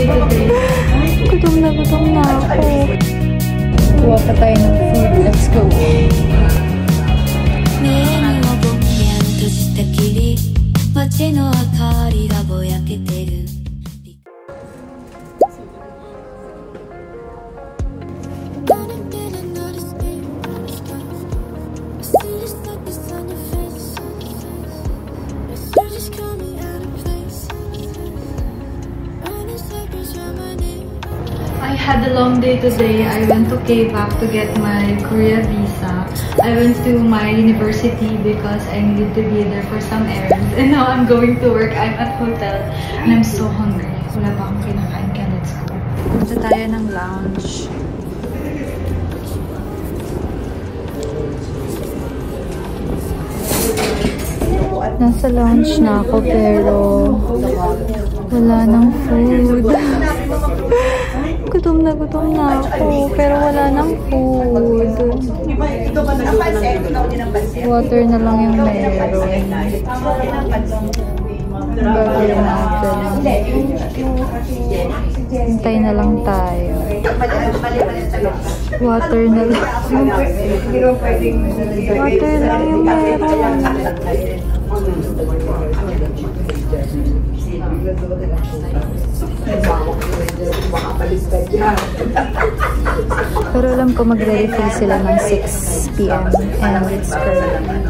today. Gutom na ako. Kuha pa tayo ng food. Let's go. I had a long day today. I went to K-Back to get my Korea visa. I went to my university because I needed to be there for some errands. And now I'm going to work. I'm at hotel and I'm so hungry. Wala pa akong kinakain kaya let's go. Punta tayo ng lounge. Nasa lounge na ako pero wala nang food. Gutom na ako pero wala nang food. Water na lang yung meron. Gagawin natin. Hintay na lang tayo. Water na lang. Water lang yung meron. Pero alam ko magre-refill sila ng 6 PM and it's currently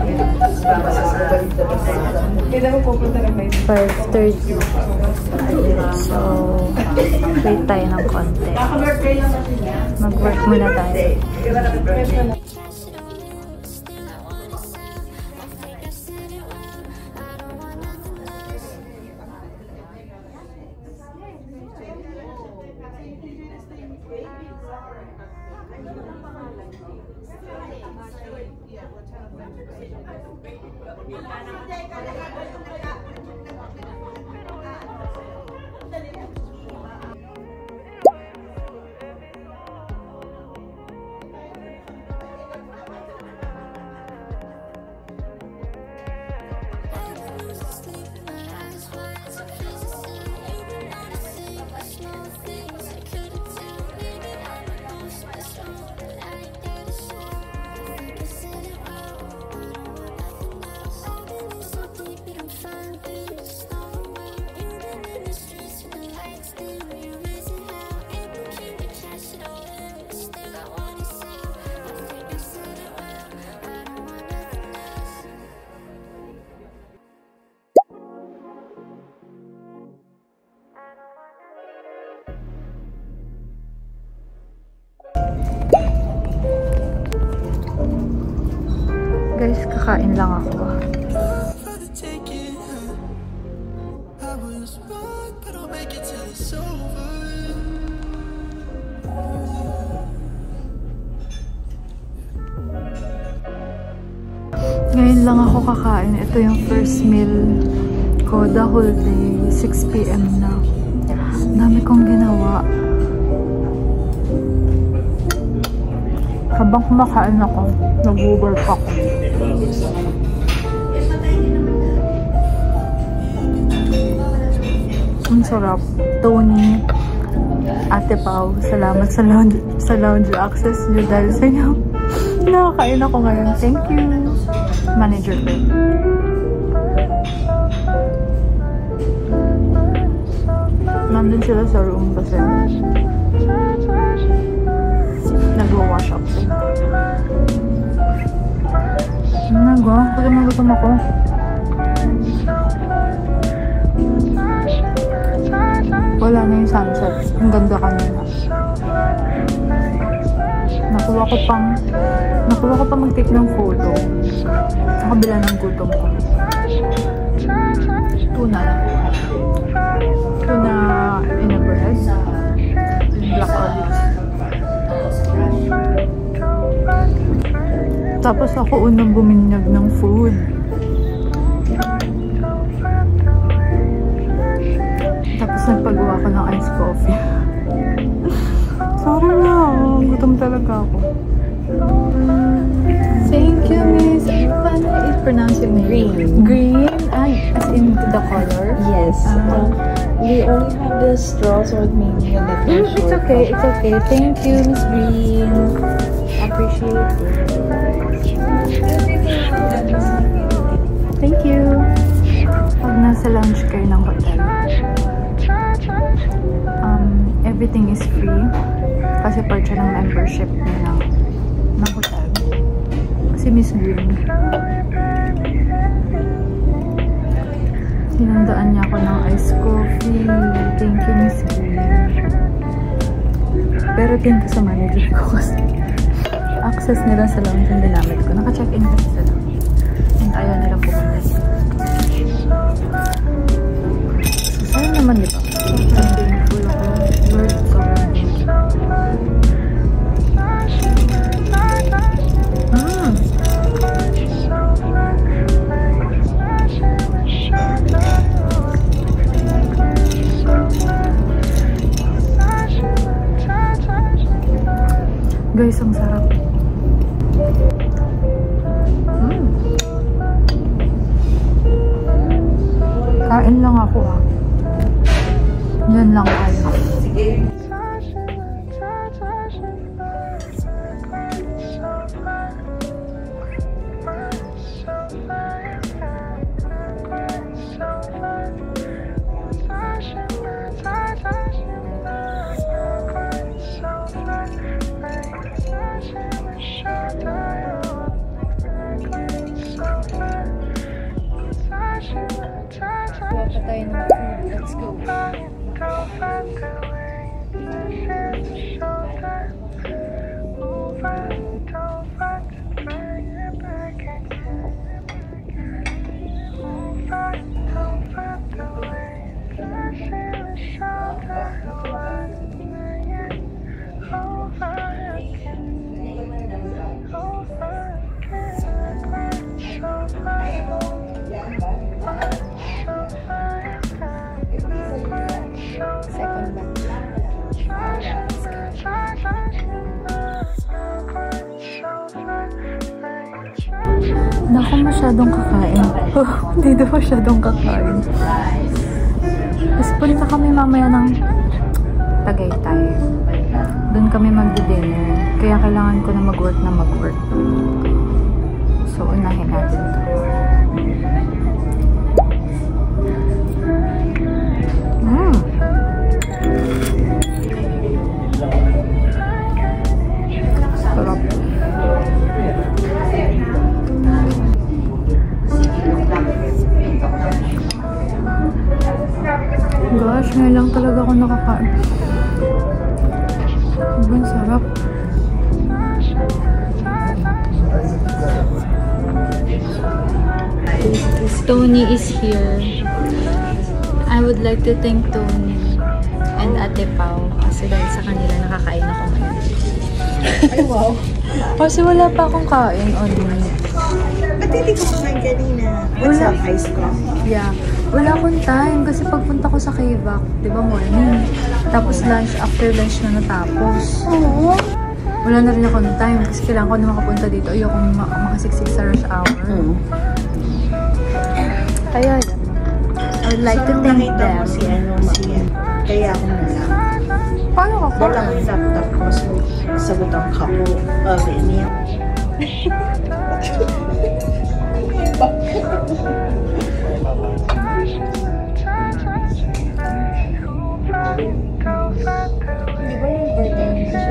5:30. So, wait tayo ng konti. Mag-work muna tayo. Guys, kakain lang ako. Ngayon lang ako kakain. Ito yung first meal ko the whole day. 6 PM na. Dami kong ginawa. Habang kumakain ako, nag-work ako. Ang sarap. Tony, Ate Pao, salamat sa lounge access nyo dahil sa inyo. Nakakain ako ngayon. Thank you, manager ko. Nandun sila sa room kasi nag-wash up sila. Gutom ako. Wala na yung sunset. Ang ganda kanina. Nakuha ko pang mag-take ng photo. Sa kabila ng gutom ko. Tuna in a bread. Black olives. Tapos ako unang buminyag ng food. Tapos nagpagawa ko ng iced coffee. Sorry na, gutom talaga ako. Thank you, Miss. Paano i-pronounce yung name? Green? Green? Ay, as in the color? Yes. We only have the straws or maybe a little It's okay, it's okay. Thank you, Miss Green. Appreciate it. Thank you. Pag nasa lounge kayo ng hotel, everything is free. Kasi part siya ng membership niya ng hotel. Kasi Miss Green, sinandaan niya ako ng iced coffee. Thank you, Miss Green. Pero thank you sa manager ko kasi access nila sa lounge yung dinamit ko. Naka-check-in kasi sila. And ayaw nilang pumunta dito. So, sayang naman, di ba? Sobrang thankful ako. Lord, sobrang thankful. Guys, ang sarap. Kain lang ako ah. Yan lang kayo. Sige. Wala tayo ng food. Let's go. Second batch. Naku, masyadong kakain. Hindi daw masyadong kakain. Tapos punta kami mamaya ng Tagaytay. Doon kami magdi-dinner. Kaya kailangan ko na mag-work. So, unahin natin ito. Sarap. Gosh, ngayon lang talaga ako nakakain. Sobrang sarap. Tony is here. I would like to thank Tony and Ate Pao kasi dahil sa kanila nakakain ako ngayon. Ay, wow. Kasi wala pa akong kain on me. Ba't hindi ko kumain kanina? What's up, ice coffee? Yeah. Wala akong time kasi pagpunta ko sa K-Vac, di ba morning? Tapos lunch, after lunch na natapos. Oo. Wala na rin akong time kasi kailangan ko na makapunta dito. Ayokong makasiksik sa rush hour. Kaya yan. I would like to thank them. Kaya ako nalang. Paano ka pa? Dala ang laptop ko sa butang kapo. Niya. Di ba yung birthday niya siya?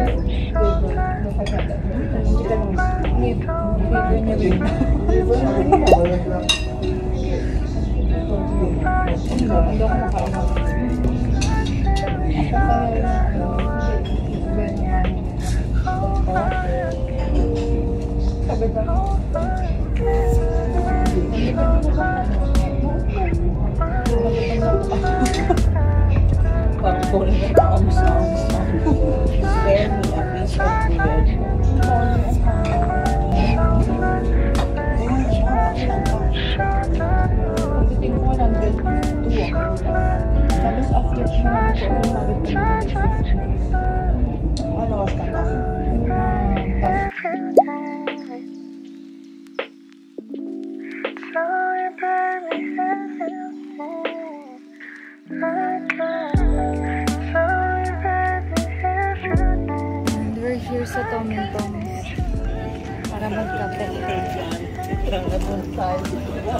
Parang pula na taong songs. Spare me a piece of bread. Pagdating ko 102 ako. Tapos after siya ako, ano was ka na? Sorry, baby, sa Tom and Tom's para magkape. Kalat ng bag ko.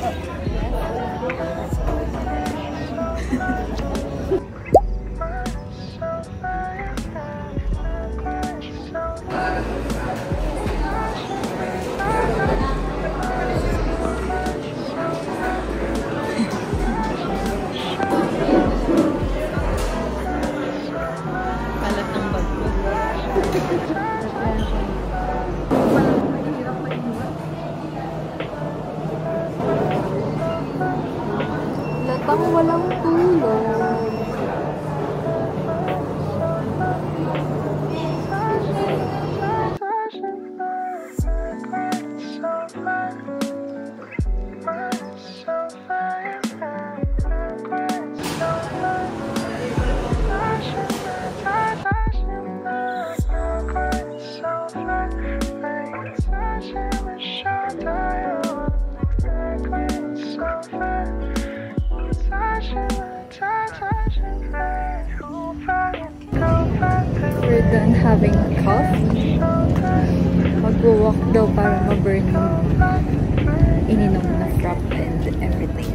Latang walang tulog. We're done having coffee. Mag-walk daw para ma-burn yung ininom na frap and everything.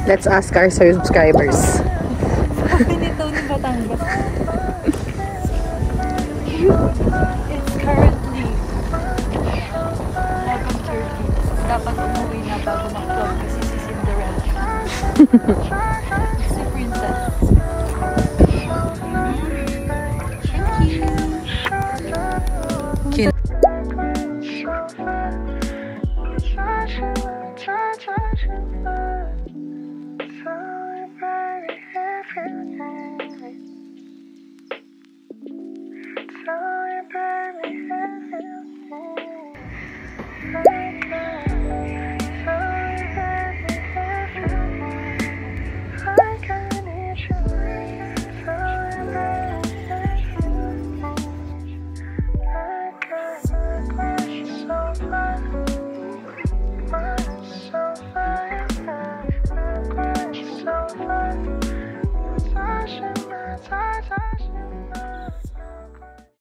Let's ask our subscribers. Pinito ni Batangas. It's currently 11:30. Dapat umuwi na bago mag-vlog kasi si Cinderella. Si Princess. Kin- Sorry, baby, if you